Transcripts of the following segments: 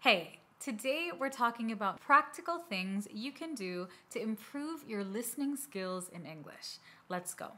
Hey, today we're talking about practical things you can do to improve your listening skills in English. Let's go.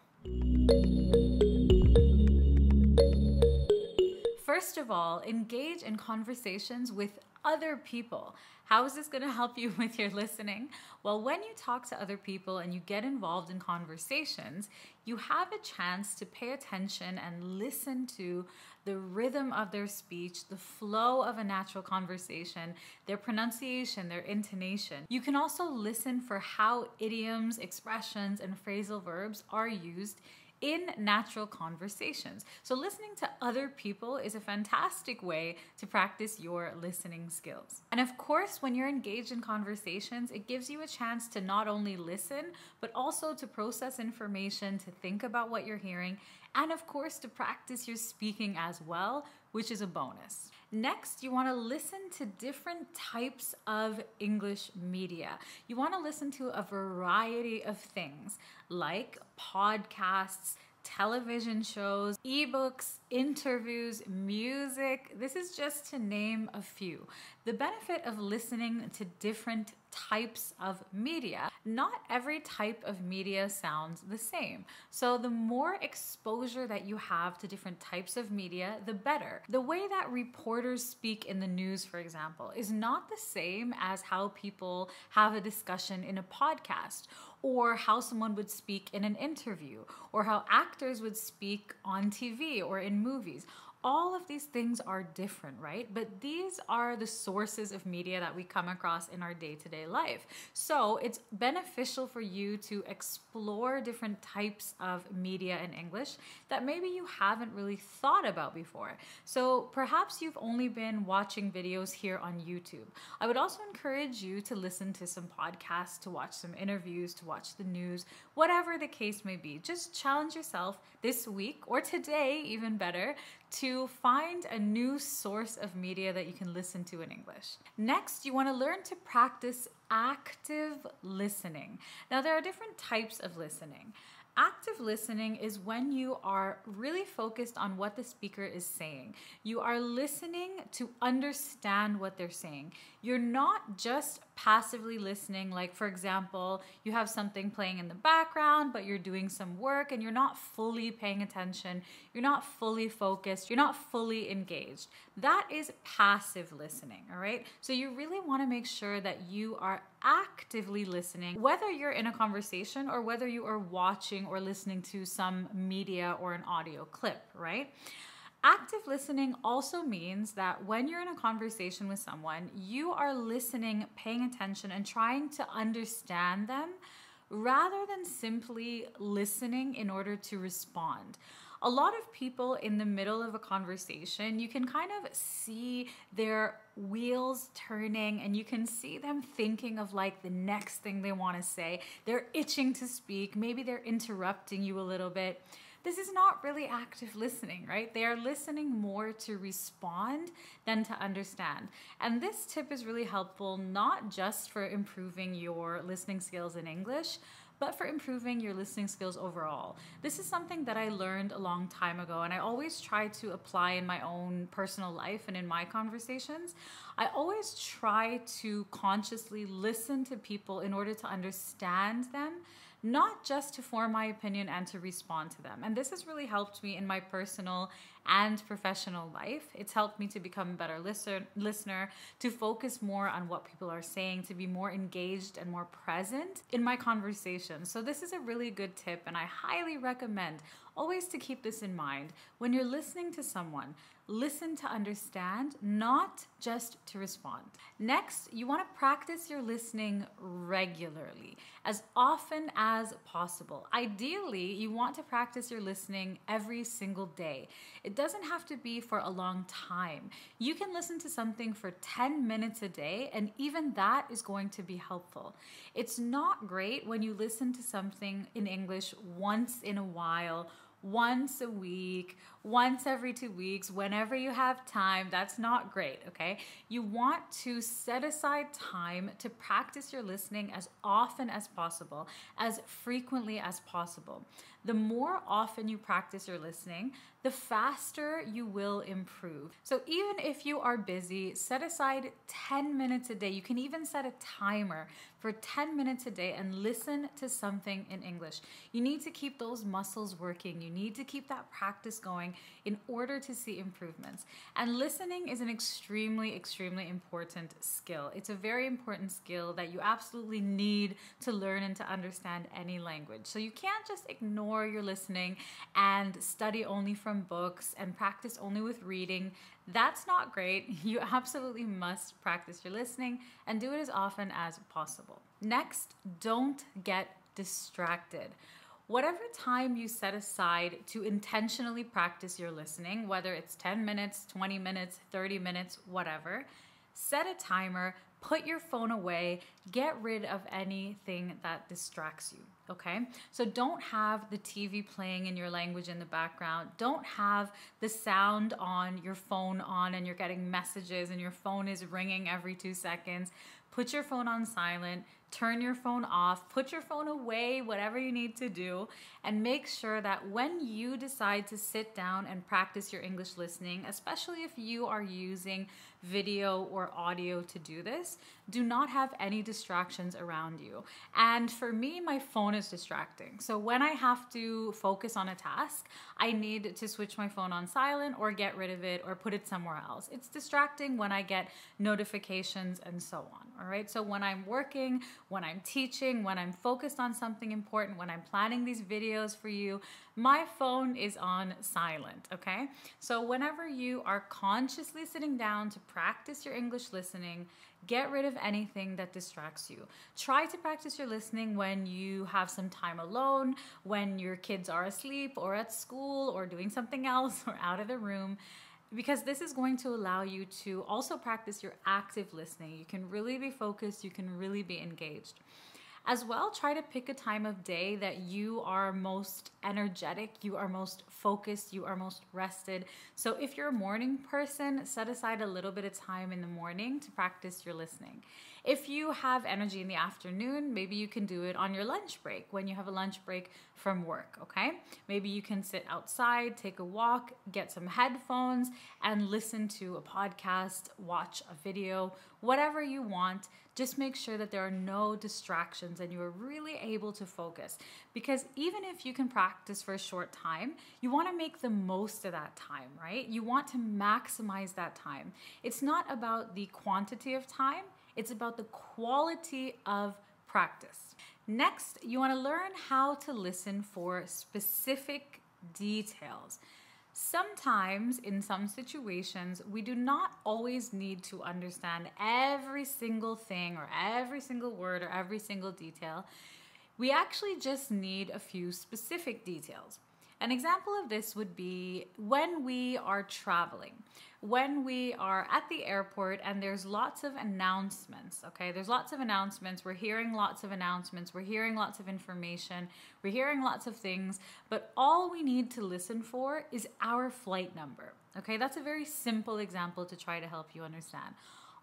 First of all, engage in conversations with other people. How is this going to help you with your listening? Well, when you talk to other people and you get involved in conversations, you have a chance to pay attention and listen to the rhythm of their speech, the flow of a natural conversation, their pronunciation, their intonation. You can also listen for how idioms, expressions, and phrasal verbs are used in natural conversations. So listening to other people is a fantastic way to practice your listening skills. And of course, when you're engaged in conversations, it gives you a chance to not only listen, but also to process information, to think about what you're hearing, and of course, to practice your speaking as well, which is a bonus. Next, you want to listen to different types of English media. You want to listen to a variety of things like podcasts, television shows, ebooks, interviews, music. This is just to name a few. The benefit of listening to different types of media, not every type of media sounds the same. So the more exposure that you have to different types of media, the better. The way that reporters speak in the news, for example, is not the same as how people have a discussion in a podcast, or how someone would speak in an interview, or how actors would speak on TV or in movies. All of these things are different, right? But these are the sources of media that we come across in our day-to-day life. So it's beneficial for you to explore different types of media in English that maybe you haven't really thought about before. So perhaps you've only been watching videos here on YouTube. I would also encourage you to listen to some podcasts, to watch some interviews, to watch the news, whatever the case may be. Just challenge yourself this week, or today, even better, to find a new source of media that you can listen to in English. Next, you want to learn to practice active listening. Now, there are different types of listening. Active listening is when you are really focused on what the speaker is saying. You are listening to understand what they're saying. You're not just passively listening, like for example, you have something playing in the background, but you're doing some work and you're not fully paying attention. You're not fully focused. You're not fully engaged. That is passive listening, all right? So you really want to make sure that you are actively listening, whether you're in a conversation or whether you are watching or listening to some media or an audio clip, right? Active listening also means that when you're in a conversation with someone, you are listening, paying attention, and trying to understand them rather than simply listening in order to respond. A lot of people in the middle of a conversation, you can kind of see their wheels turning and you can see them thinking of like the next thing they want to say. They're itching to speak. Maybe they're interrupting you a little bit. This is not really active listening, right? They are listening more to respond than to understand. And this tip is really helpful, not just for improving your listening skills in English, but for improving your listening skills overall. This is something that I learned a long time ago, and I always try to apply in my own personal life and in my conversations. I always try to consciously listen to people in order to understand them, not just to form my opinion and to respond to them. And this has really helped me in my personal and professional life. It's helped me to become a better listener, to focus more on what people are saying, to be more engaged and more present in my conversation. So this is a really good tip, and I highly recommend always to keep this in mind. When you're listening to someone, listen to understand, not just to respond. Next, you want to practice your listening regularly, as often as possible. Ideally, you want to practice your listening every single day. It doesn't have to be for a long time. You can listen to something for 10 minutes a day, and even that is going to be helpful. It's not great when you listen to something in English once in a while, once a week, once every 2 weeks, whenever you have time. That's not great, okay? You want to set aside time to practice your listening as often as possible, as frequently as possible. The more often you practice your listening, the faster you will improve. So even if you are busy, set aside 10 minutes a day. You can even set a timer for 10 minutes a day and listen to something in English. You need to keep those muscles working. You need to keep that practice going in order to see improvements. And listening is an extremely, extremely important skill. It's a very important skill that you absolutely need to learn and to understand any language. So you can't just ignore your listening and study only from books and practice only with reading. That's not great. You absolutely must practice your listening and do it as often as possible. Next, don't get distracted. Whatever time you set aside to intentionally practice your listening, whether it's 10 minutes, 20 minutes, 30 minutes, whatever, set a timer, put your phone away, get rid of anything that distracts you, okay? So don't have the TV playing in your language in the background. Don't have the sound on your phone on and you're getting messages and your phone is ringing every 2 seconds. Put your phone on silent, turn your phone off, put your phone away, whatever you need to do, and make sure that when you decide to sit down and practice your English listening, especially if you are using video or audio to do this, do not have any distractions around you. And for me, my phone is distracting. So when I have to focus on a task, I need to switch my phone on silent or get rid of it or put it somewhere else. It's distracting when I get notifications and so on. All right. So when I'm working, when I'm teaching, when I'm focused on something important, when I'm planning these videos for you, my phone is on silent. Okay. So whenever you are consciously sitting down to practice your English listening, get rid of anything that distracts you. Try to practice your listening when you have some time alone, when your kids are asleep or at school or doing something else or out of the room, because this is going to allow you to also practice your active listening. You can really be focused, you can really be engaged. As well, try to pick a time of day that you are most energetic, you are most focused, you are most rested. So if you're a morning person, set aside a little bit of time in the morning to practice your listening. If you have energy in the afternoon, maybe you can do it on your lunch break, when you have a lunch break from work, okay? Maybe you can sit outside, take a walk, get some headphones, and listen to a podcast, watch a video, whatever you want. Just make sure that there are no distractions and you are really able to focus. Because even if you can practice for a short time, you want to make the most of that time, right? You want to maximize that time. It's not about the quantity of time, it's about the quality of practice. Next, you want to learn how to listen for specific details. Sometimes, in some situations, we do not always need to understand every single thing or every single word or every single detail. We actually just need a few specific details. An example of this would be when we are traveling, when we are at the airport and there's lots of announcements, okay? There's lots of announcements. We're hearing lots of announcements. We're hearing lots of information. We're hearing lots of things, but all we need to listen for is our flight number, okay? That's a very simple example to try to help you understand.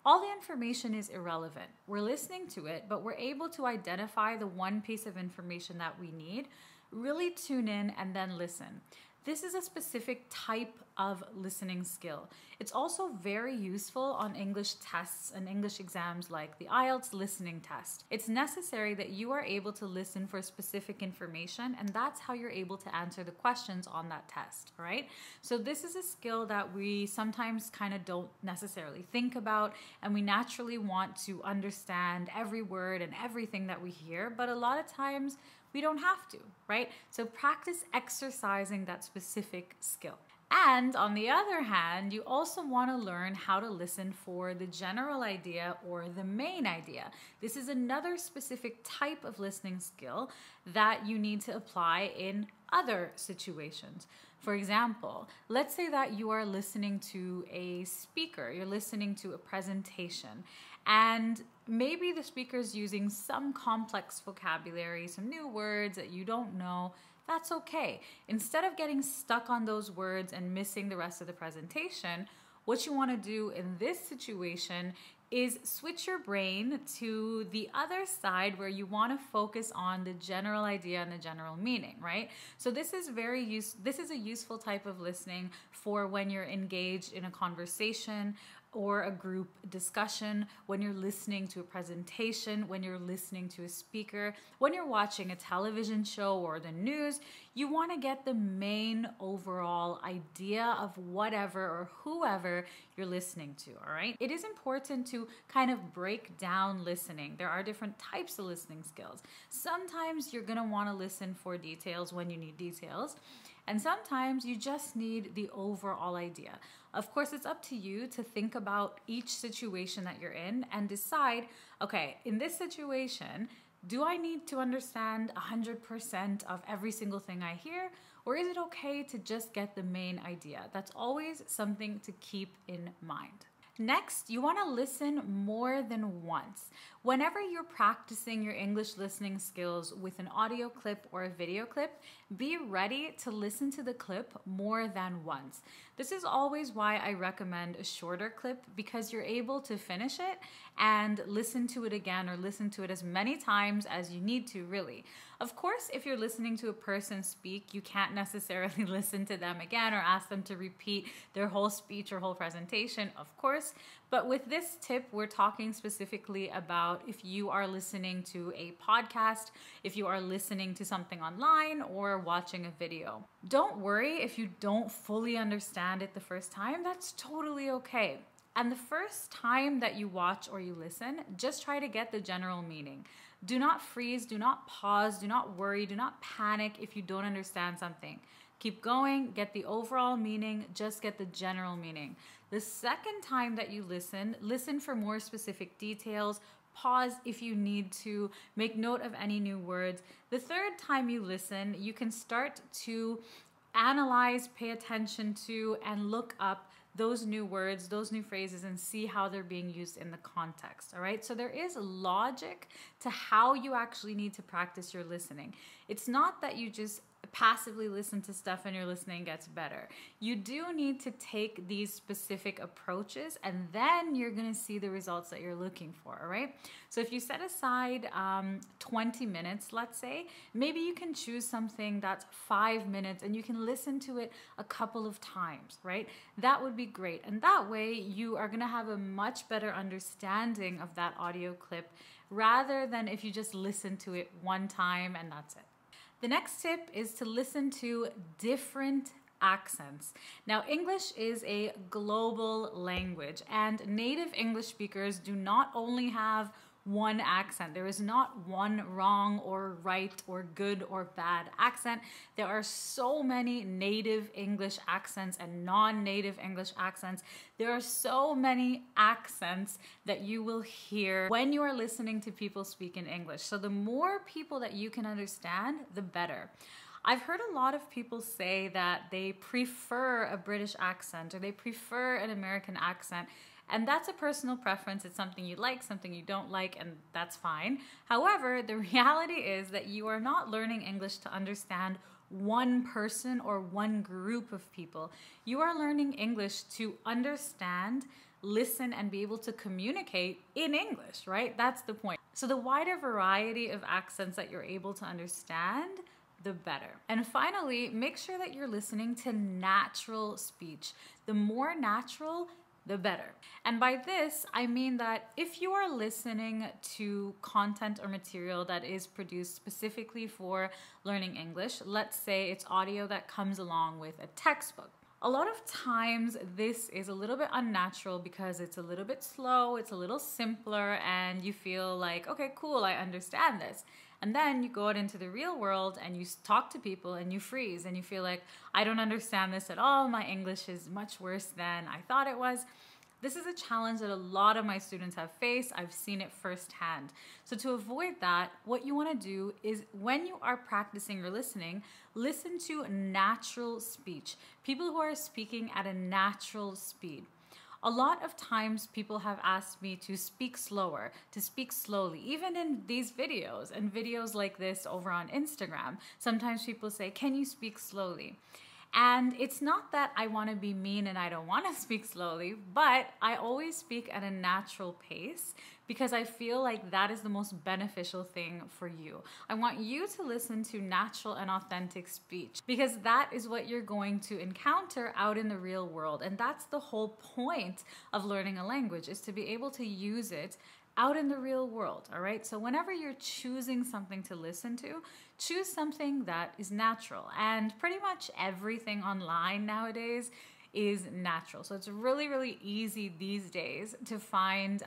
All the information is irrelevant. We're listening to it, but we're able to identify the one piece of information that we need. Really tune in and then listen. This is a specific type of listening skill. It's also very useful on English tests and English exams like the IELTS listening test. It's necessary that you are able to listen for specific information, and that's how you're able to answer the questions on that test, all right? So this is a skill that we sometimes kind of don't necessarily think about, and we naturally want to understand every word and everything that we hear, but a lot of times we don't have to, right? So practice exercising that specific skill. And on the other hand, you also want to learn how to listen for the general idea or the main idea. This is another specific type of listening skill that you need to apply in other situations. For example, let's say that you are listening to a speaker, you're listening to a presentation, and maybe the speaker is using some complex vocabulary, some new words that you don't know. that's okay. Instead of getting stuck on those words and missing the rest of the presentation, what you want to do in this situation is switch your brain to the other side where you want to focus on the general idea and the general meaning, right? So this is a useful type of listening for when you're engaged in a conversation or a group discussion, when you're listening to a presentation, when you're listening to a speaker, when you're watching a television show or the news. You want to get the main overall idea of whatever or whoever you're listening to, all right? It is important to kind of break down listening. There are different types of listening skills. Sometimes you're going to want to listen for details when you need details, and sometimes you just need the overall idea. Of course, it's up to you to think about each situation that you're in and decide, okay, in this situation, do I need to understand 100% of every single thing I hear? Or is it okay to just get the main idea? That's always something to keep in mind. Next, you want to listen more than once. Whenever you're practicing your English listening skills with an audio clip or a video clip, be ready to listen to the clip more than once. This is always why I recommend a shorter clip, because you're able to finish it and listen to it again or listen to it as many times as you need to, really. Of course, if you're listening to a person speak, you can't necessarily listen to them again or ask them to repeat their whole speech or whole presentation, of course. But with this tip, we're talking specifically about if you are listening to a podcast, if you are listening to something online or watching a video. Don't worry if you don't fully understand it the first time. That's totally okay. And the first time that you watch or you listen, just try to get the general meaning. Do not freeze, do not pause, do not worry, do not panic if you don't understand something. Keep going, get the overall meaning, just get the general meaning. The second time that you listen for more specific details. Pause if you need to, make note of any new words. The third time you listen, you can start to analyze, pay attention to, and look up those new words, those new phrases, and see how they're being used in the context, all right? So there is logic to how you actually need to practice your listening. It's not that you just passively listen to stuff and your listening gets better. You do need to take these specific approaches, and then you're going to see the results that you're looking for, all right? So if you set aside 20 minutes, let's say, maybe you can choose something that's 5 minutes and you can listen to it a couple of times, right? That would be great. And that way you are going to have a much better understanding of that audio clip rather than if you just listen to it one time and that's it. The next tip is to listen to different accents. Now, English is a global language, and native English speakers do not only have one accent. There is not one wrong or right or good or bad accent. There are so many native English accents and non-native English accents. There are so many accents that you will hear when you are listening to people speak in English. So the more people that you can understand, the better. I've heard a lot of people say that they prefer a British accent or they prefer an American accent. And that's a personal preference. It's something you like, something you don't like, and that's fine. However, the reality is that you are not learning English to understand one person or one group of people. You are learning English to understand, listen, and be able to communicate in English, right? That's the point. So the wider variety of accents that you're able to understand, the better. And finally, make sure that you're listening to natural speech. The more natural, the better. And by this, I mean that if you are listening to content or material that is produced specifically for learning English, let's say it's audio that comes along with a textbook. A lot of times this is a little bit unnatural because it's a little bit slow, it's a little simpler, and you feel like, okay, cool, I understand this. And then you go out into the real world and you talk to people and you freeze and you feel like, I don't understand this at all. My English is much worse than I thought it was. This is a challenge that a lot of my students have faced. I've seen it firsthand. So to avoid that, what you want to do is when you are practicing your listening, listen to natural speech. People who are speaking at a natural speed. A lot of times people have asked me to speak slower, to speak slowly, even in these videos and videos like this over on Instagram. Sometimes people say, can you speak slowly? And it's not that I want to be mean and I don't want to speak slowly, but I always speak at a natural pace because I feel like that is the most beneficial thing for you. I want you to listen to natural and authentic speech because that is what you're going to encounter out in the real world. And that's the whole point of learning a language, is to be able to use it out in the real world, all right? So whenever you're choosing something to listen to, choose something that is natural. And pretty much everything online nowadays is natural. So it's really, really easy these days to find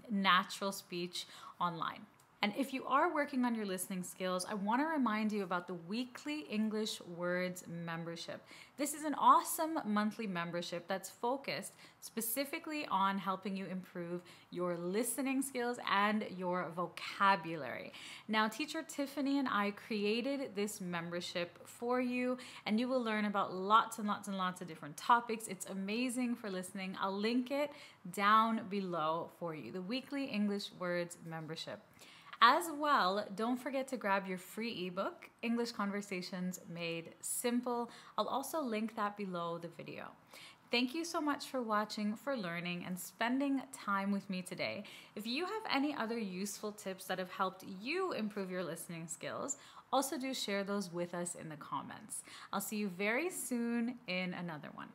natural speech online. And if you are working on your listening skills, I want to remind you about the weekly English Words membership. This is an awesome monthly membership that's focused specifically on helping you improve your listening skills and your vocabulary. Now, teacher Tiffany and I created this membership for you, and you will learn about lots and lots and lots of different topics. It's amazing for listening. I'll link it down below for you, the weekly English Words membership. As well, don't forget to grab your free ebook, English Conversations Made Simple. I'll also link that below the video. Thank you so much for watching, for learning, and spending time with me today. If you have any other useful tips that have helped you improve your listening skills, also do share those with us in the comments. I'll see you very soon in another one.